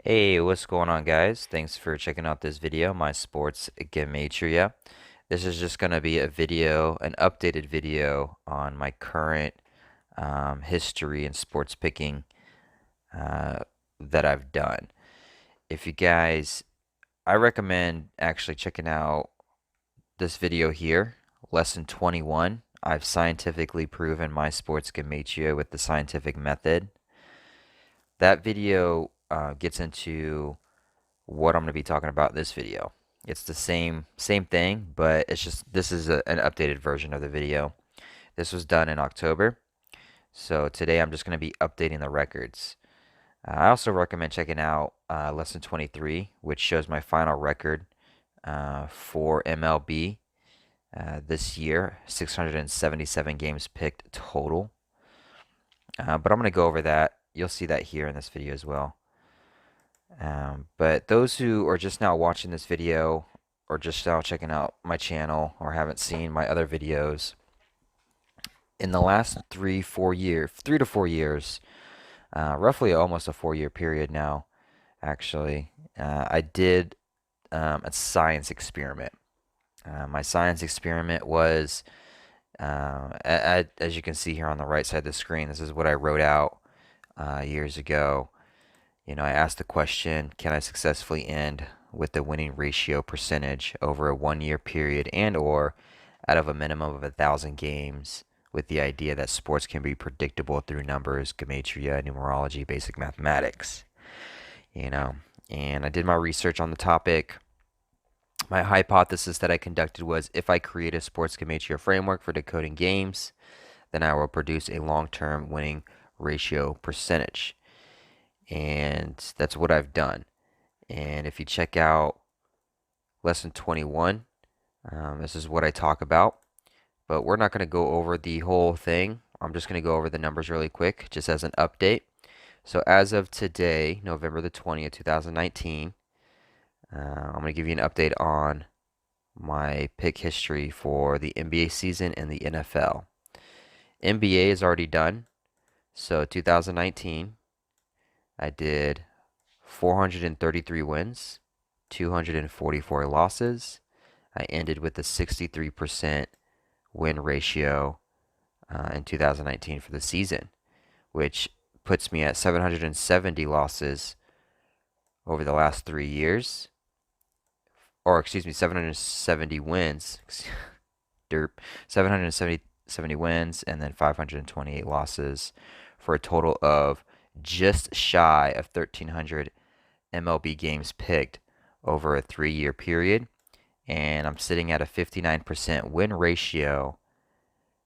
Hey, what's going on, guys? Thanks for checking out this video, my sports Gematria. This is just going to be a video, an updated video on my current history and sports picking uh, that I've done. If you guys, I recommend actually checking out this video here, Lesson 21. I've scientifically proven my sports Gematria with the scientific method. That video gets into what I'm going to be talking about in this video. It's the same thing, but it's just this is an updated version of the video. This was done in October, so today I'm just going to be updating the records. I also recommend checking out Lesson 23, which shows my final record for MLB this year, 677 games picked total. But I'm going to go over that. You'll see that here in this video as well. But those who are just now watching this video or just now checking out my channel or haven't seen my other videos, in the last 3 to 4 years, roughly almost a 4 year period now, actually, I did a science experiment. My science experiment was, as you can see here on the right side of the screen, this is what I wrote out years ago. I asked the question, can I successfully end with the winning ratio percentage over a 1 year period and or out of a minimum of 1,000 games with the idea that sports can be predictable through numbers, gematria, numerology, basic mathematics, you know. And I did my research on the topic. My hypothesis that I conducted was if I create a sports gematria framework for decoding games, then I will produce a long-term winning ratio percentage. And that's what I've done. And if you check out lesson 21, this is what I talk about. But we're not going to go over the whole thing. I'm just going to go over the numbers really quick, just as an update. So as of today, November the 20th, 2019, I'm going to give you an update on my pick history for the NBA season and the NFL. NBA is already done. So 2019, I did 433 wins, 244 losses. I ended with a 63% win ratio in 2019 for the season, which puts me at 770 losses over the last 3 years. Or, excuse me, 770 wins. Derp. 770 wins and then 528 losses for a total of just shy of 1,300 MLB games picked over a 3 year period. And I'm sitting at a 59% win ratio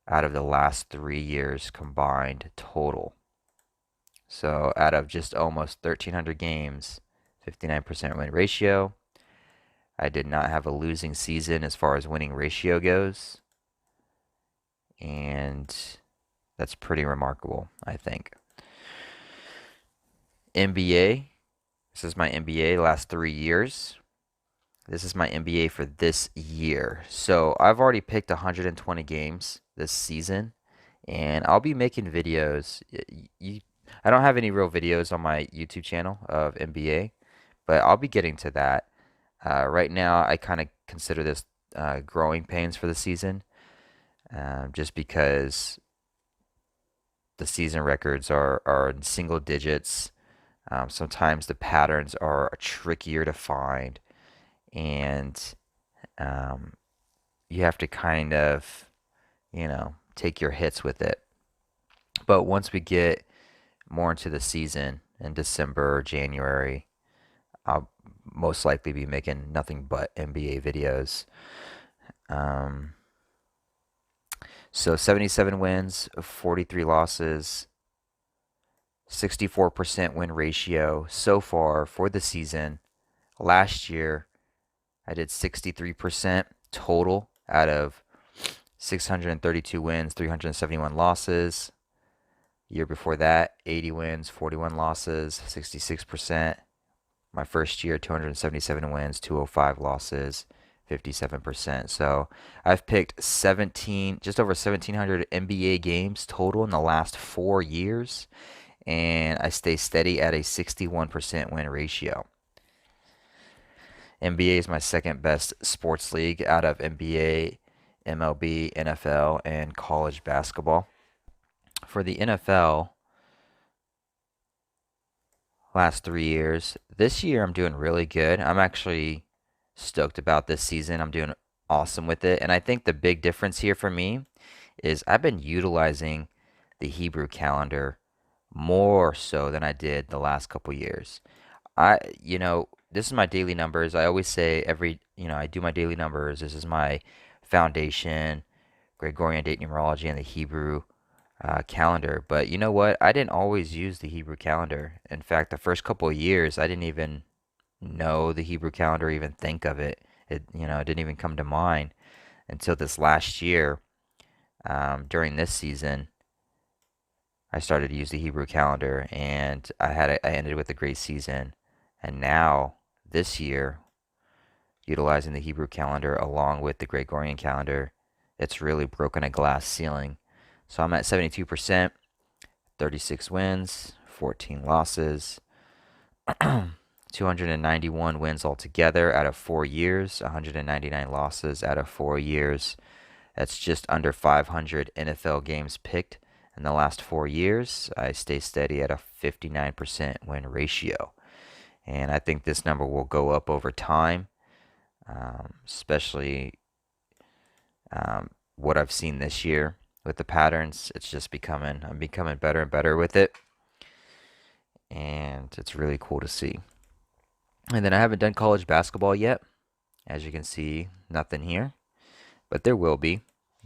out of the last 3 years combined total. So out of just almost 1,300 games, 59% win ratio. I did not have a losing season as far as winning ratio goes. And that's pretty remarkable, I think. NBA. This is my NBA last 3 years. This is my NBA for this year. So I've already picked 120 games this season, and I'll be making videos. I don't have any real videos on my YouTube channel of NBA, but I'll be getting to that. Right now, I kind of consider this growing pains for the season, just because the season records are in single digits. Sometimes the patterns are trickier to find, and um, you have to kind of, take your hits with it. But once we get more into the season in December or January, I'll most likely be making nothing but NBA videos. Um, so 77 wins, 43 losses, 64% win ratio so far for the season. Last year, I did 63% total out of 632 wins, 371 losses. Year before that, 80 wins, 41 losses, 66%. My first year, 277 wins, 205 losses, 57%. So I've picked just over 1,700 NBA games total in the last 4 years. and I stay steady at a 61% win ratio. NBA is my second best sports league out of NBA, MLB, NFL, and college basketball. For the NFL, last 3 years, this year I'm doing really good. I'm actually stoked about this season. I'm doing awesome with it. And I think the big difference here for me is I've been utilizing the Hebrew calendar more so than I did the last couple years. This is my daily numbers. I always say I do my daily numbers. This is my foundation, Gregorian date numerology, and the Hebrew calendar. But you know what? I didn't always use the Hebrew calendar. In fact, the first couple of years, I didn't even know the Hebrew calendar, even think of it. It didn't even come to mind until this last year. During this season, I started to use the Hebrew calendar, and I ended with a great season. And now this year, utilizing the Hebrew calendar along with the Gregorian calendar, it's really broken a glass ceiling. So I'm at 72%, 36 wins, 14 losses, 291 wins altogether out of 4 years, 199 losses out of 4 years. That's just under 500 NFL games picked in the last 4 years. I stay steady at a 59% win ratio. And I think this number will go up over time, especially what I've seen this year with the patterns. I'm becoming better and better with it. And it's really cool to see. And then I haven't done college basketball yet. As you can see, nothing here, but there will be.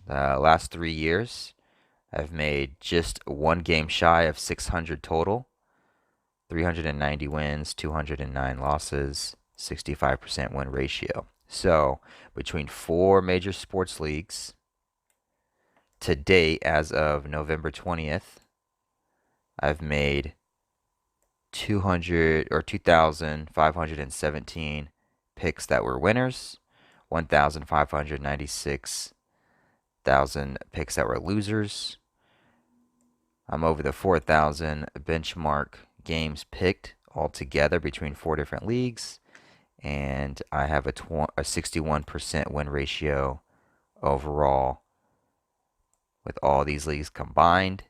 The last 3 years, I've made just one game shy of 600 total, 390 wins, 209 losses, 65% win ratio. So, between four major sports leagues, to date, as of November 20th, I've made 2,517 picks that were winners, 1,596,000 picks that were losers. I'm over the 4,000 benchmark games picked altogether between four different leagues, and I have a 61% win ratio overall with all these leagues combined.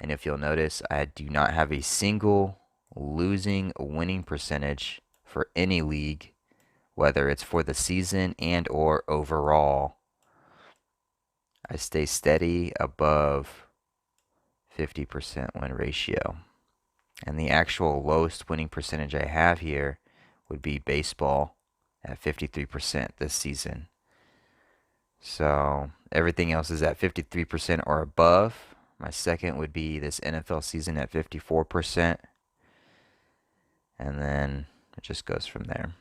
And if you'll notice, I do not have a single losing winning percentage for any league, whether it's for the season and or overall. I stay steady above 50% win ratio. And the actual lowest winning percentage I have here would be baseball at 53% this season. So everything else is at 53% or above. My second would be this NFL season at 54%. And then it just goes from there.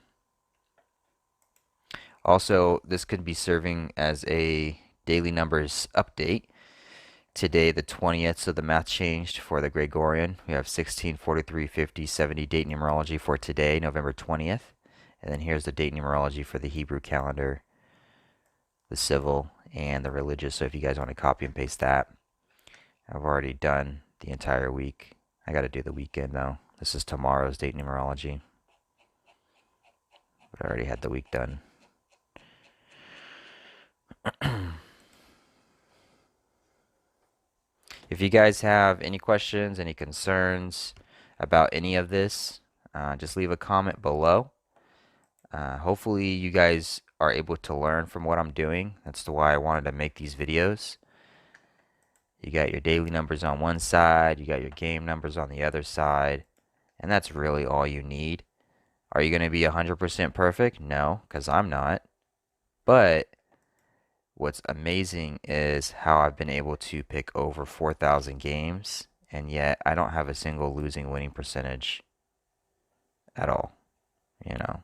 Also, this could be serving as a daily numbers update. Today, the 20th, so the math changed for the Gregorian. We have 16, 43, 50, 70 date numerology for today, November 20th. And then here's the date numerology for the Hebrew calendar, the civil, and the religious. So if you guys want to copy and paste that, I've already done the entire week. I got to do the weekend though. This is tomorrow's date numerology, but I already had the week done. If you guys have any questions, any concerns about any of this, just leave a comment below. Hopefully you guys are able to learn from what I'm doing. That's why I wanted to make these videos. You got your daily numbers on one side, you got your game numbers on the other side, and that's really all you need. Are you going to be 100% perfect? No, because I'm not. But what's amazing is how I've been able to pick over 4,000 games, and yet I don't have a single losing winning percentage at all, you know.